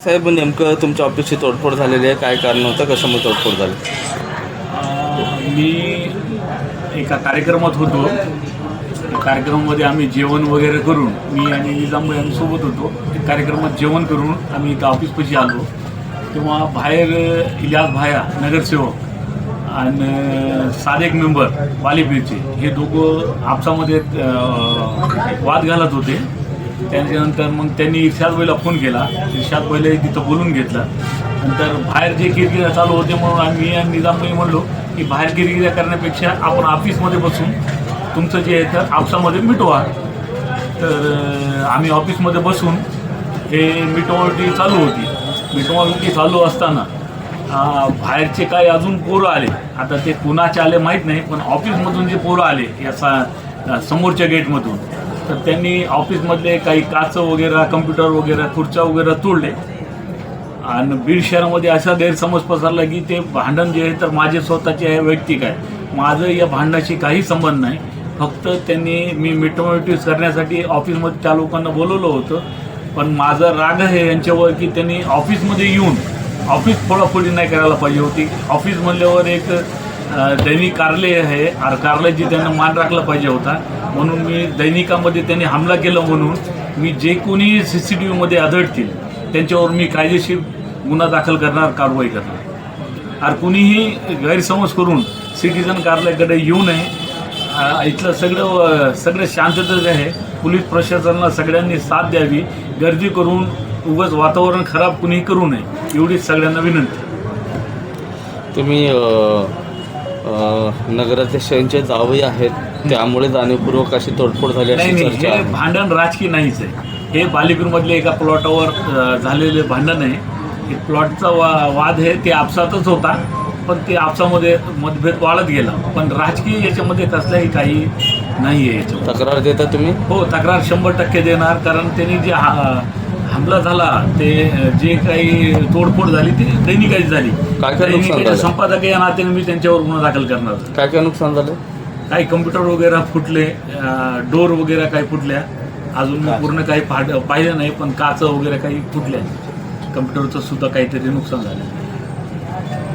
साहेब, नेमकं तुमच्या ऑफिसची तोडफोड झालेली आहे, काय कारण होतं, कशामुळे तोडफोड झाली? मी एका कार्यक्रमात होतो. कार्यक्रमामध्ये आम्ही जेवण वगैरे करून, मी आणि निजामभाई आम्ही सोबत होतो. कार्यक्रमात जेवण करून आम्ही इथं ऑफिसपाशी आलो, तेव्हा बाहेर इलियास भाया नगरसेवक आणि सादेक मेंबर वालीपीरचे हे दोघं आपसामध्ये वाद घालत होते. त्याच्यानंतर मग त्यांनी इर्शादभाईला फोन केला. इर्शादभाईला तिथं बोलून घेतलं. नंतर बाहेर जे किरकिऱ्या चालू होते म्हणून आम्ही आणि निजामभाई म्हणलो की बाहेर किरकिऱ्या करण्यापेक्षा आपण ऑफिसमध्ये बसून तुमचं जे आहे तर आपसामध्ये मिटवा. तर आम्ही ऑफिसमध्ये बसून हे मिटवणुकी चालू होती. मिटवणुकी चालू असताना बाहेरचे काही अजून पोरं आले. आता ते कुणाचे आले माहीत नाही, पण ऑफिसमधून जे पोरं आले या समोरच्या गेटमधून, तर त्यांनी ऑफिसमधले काही काच वगैरे, कम्प्युटर वगैरे, खुर्च्या वगैरे तोडले. आणि बीड शहरामध्ये असा गैरसमज पसरला की ते भांडण जे आहे तर माझे स्वतःचे आहे, वैयक्तिक आहे. माझं या भांडणाशी काही संबंध नाही. फक्त त्यांनी मी मिटवणुकी करण्यासाठी ऑफिसमध्ये त्या लोकांना बोलवलं होतं. पण माझा राग आहे यांच्यावर की त्यांनी ऑफिसमध्ये येऊन ऑफिस फोडाफोडी नाही करायला पाहिजे होती. ऑफिस म्हणल्यावर एक दैनिक कार्यालय आहे, कार्यालयाची त्यांना मान राखला पाहिजे होता. म्हणून मी दैनिकामध्ये त्यांनी हमला केला म्हणून मी जे कोणी CCTVमध्ये आढळतील त्यांच्यावर मी कायदेशीर गुन्हा दाखल करणार, कारवाई करणार. आणि कुणीही गैरसमज करून सिटीजन कार्यालयाकडे येऊ नये. इथलं सगळं शांतता जे आहे, पोलीस प्रशासनाला सगळ्यांनी साथ द्यावी. गर्दी करून उगाच वातावरण खराब कुणीही करू नये, एवढीच सगळ्यांना विनंती. तुम्ही नगराध्यक्षांचे जावई आहेत, त्यामुळे जाणीवपूर्वक अशी तोडफोड झाली अशी नाही, चर्चा हे आहे. भांडण राजकीय नाहीच आहे. हे बालीपीरमधले एका प्लॉटवर झालेले भांडण आहे. हे प्लॉटचा वाद आहे, ते आपसातच होता, पण ते आपसामध्ये मतभेद वाढत गेला. पण राजकीय याच्यामध्ये कसलाही काही नाही आहे. याच्यावर तक्रार देता तुम्ही? हो, तक्रार 100% देणार. कारण त्यांनी जे हमला झाला, ते जे काही तोडफोड झाली ती दैनिकाची झाली. दैनिकाचे संपादक या नात्याने मी त्यांच्यावर गुन्हा दाखल करणार. काय काय नुकसान झालं? काही कम्प्युटर वगैरे फुटले, डोर वगैरे काही फुटल्या. अजून मी पूर्ण काही पाहिलं नाही, पण काच वगैरे काही फुटल्या. कम्प्युटरचं सुद्धा काहीतरी नुकसान झालं.